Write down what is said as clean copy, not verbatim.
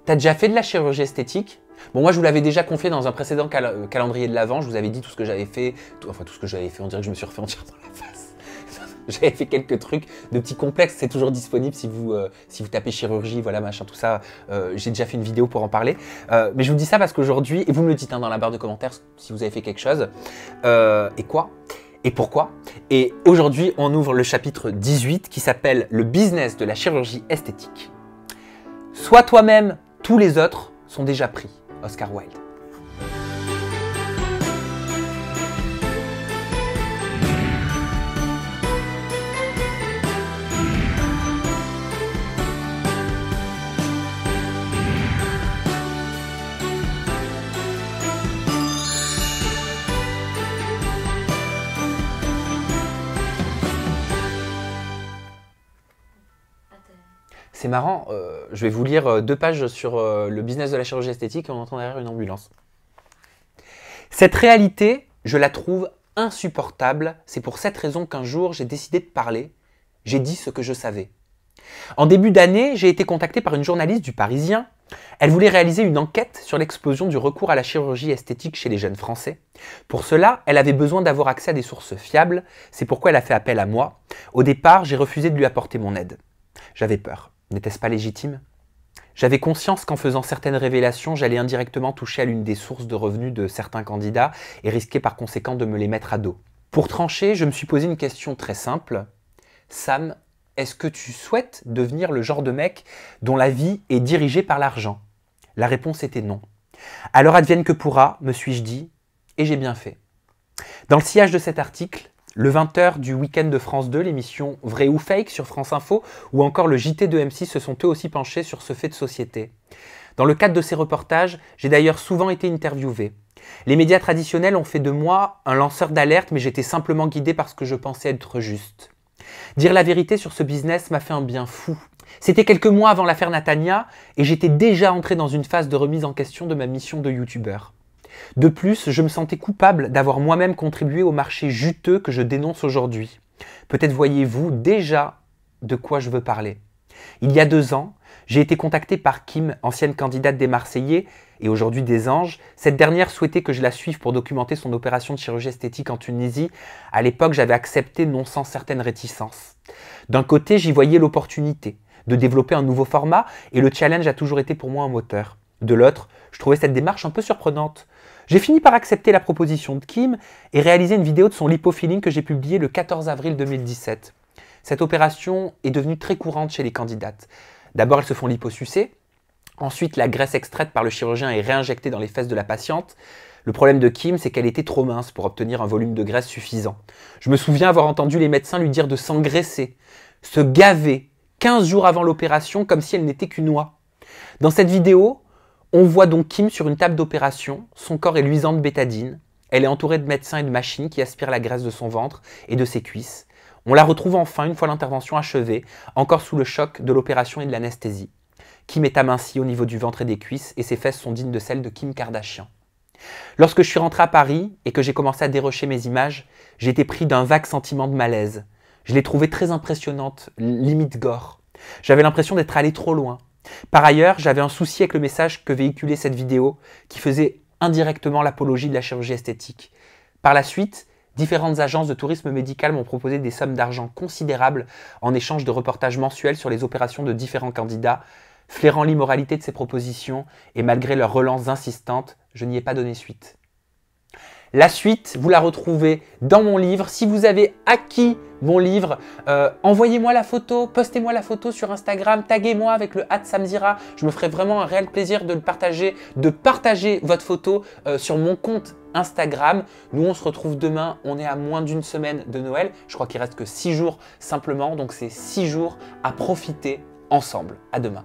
T'as déjà fait de la chirurgie esthétique? Bon, moi, je vous l'avais déjà confié dans un précédent calendrier de l'Avent. Je vous avais dit tout ce que j'avais fait. Enfin, tout ce que j'avais fait, on dirait que je me suis refait entièrement la face. J'avais fait quelques trucs de petits complexes. C'est toujours disponible si vous tapez chirurgie, voilà, machin, tout ça. J'ai déjà fait une vidéo pour en parler. Mais je vous dis ça parce qu'aujourd'hui, et vous me le dites hein, dans la barre de commentaires si vous avez fait quelque chose. Et quoi? Et pourquoi? Et aujourd'hui, on ouvre le chapitre 18 qui s'appelle « Le business de la chirurgie esthétique ». Sois toi-même, tous les autres sont déjà pris. Oscar Wilde. C'est marrant, je vais vous lire 2 pages sur le business de la chirurgie esthétique et on entend derrière une ambulance. Cette réalité, je la trouve insupportable. C'est pour cette raison qu'un jour, j'ai décidé de parler. J'ai dit ce que je savais. En début d'année, j'ai été contacté par une journaliste du Parisien. Elle voulait réaliser une enquête sur l'explosion du recours à la chirurgie esthétique chez les jeunes Français. Pour cela, elle avait besoin d'avoir accès à des sources fiables. C'est pourquoi elle a fait appel à moi. Au départ, j'ai refusé de lui apporter mon aide. J'avais peur. N'était-ce pas légitime? J'avais conscience qu'en faisant certaines révélations, j'allais indirectement toucher à l'une des sources de revenus de certains candidats et risquer par conséquent de me les mettre à dos. Pour trancher, je me suis posé une question très simple. Sam, est-ce que tu souhaites devenir le genre de mec dont la vie est dirigée par l'argent? La réponse était non. Alors advienne que pourra, me suis-je dit, et j'ai bien fait. Dans le sillage de cet article, le 20h du week-end de France 2, l'émission Vrai ou Fake sur France Info, ou encore le JT de M6 se sont eux aussi penchés sur ce fait de société. Dans le cadre de ces reportages, j'ai d'ailleurs souvent été interviewé. Les médias traditionnels ont fait de moi un lanceur d'alerte, mais j'étais simplement guidé par ce que je pensais être juste. Dire la vérité sur ce business m'a fait un bien fou. C'était quelques mois avant l'affaire Natania, et j'étais déjà entré dans une phase de remise en question de ma mission de youtubeur. De plus, je me sentais coupable d'avoir moi-même contribué au marché juteux que je dénonce aujourd'hui. Peut-être voyez-vous déjà de quoi je veux parler. Il y a 2 ans, j'ai été contacté par Kim, ancienne candidate des Marseillais et aujourd'hui des Anges. Cette dernière souhaitait que je la suive pour documenter son opération de chirurgie esthétique en Tunisie. À l'époque, j'avais accepté non sans certaines réticences. D'un côté, j'y voyais l'opportunité de développer un nouveau format et le challenge a toujours été pour moi un moteur. De l'autre, je trouvais cette démarche un peu surprenante. J'ai fini par accepter la proposition de Kim et réaliser une vidéo de son lipofilling que j'ai publiée le 14 avril 2017. Cette opération est devenue très courante chez les candidates. D'abord, elles se font liposucer. Ensuite, la graisse extraite par le chirurgien est réinjectée dans les fesses de la patiente. Le problème de Kim, c'est qu'elle était trop mince pour obtenir un volume de graisse suffisant. Je me souviens avoir entendu les médecins lui dire de s'engraisser, se gaver 15 jours avant l'opération comme si elle n'était qu'une oie. Dans cette vidéo, on voit donc Kim sur une table d'opération, son corps est luisant de bétadine, elle est entourée de médecins et de machines qui aspirent la graisse de son ventre et de ses cuisses. On la retrouve enfin une fois l'intervention achevée, encore sous le choc de l'opération et de l'anesthésie. Kim est amincie au niveau du ventre et des cuisses et ses fesses sont dignes de celles de Kim Kardashian. Lorsque je suis rentré à Paris et que j'ai commencé à dérocher mes images, j'ai été pris d'un vague sentiment de malaise. Je l'ai trouvée très impressionnante, limite gore. J'avais l'impression d'être allé trop loin. Par ailleurs, j'avais un souci avec le message que véhiculait cette vidéo qui faisait indirectement l'apologie de la chirurgie esthétique. Par la suite, différentes agences de tourisme médical m'ont proposé des sommes d'argent considérables en échange de reportages mensuels sur les opérations de différents candidats, flairant l'immoralité de ces propositions et malgré leurs relances insistantes, je n'y ai pas donné suite. La suite, vous la retrouvez dans mon livre. Si vous avez acquis mon livre, envoyez-moi la photo, postez-moi la photo sur Instagram, taguez-moi avec le @samzira. Je me ferai vraiment un réel plaisir de partager votre photo sur mon compte Instagram. Nous, on se retrouve demain. On est à moins d'1 semaine de Noël. Je crois qu'il reste que 6 jours simplement. Donc, c'est 6 jours à profiter ensemble. À demain.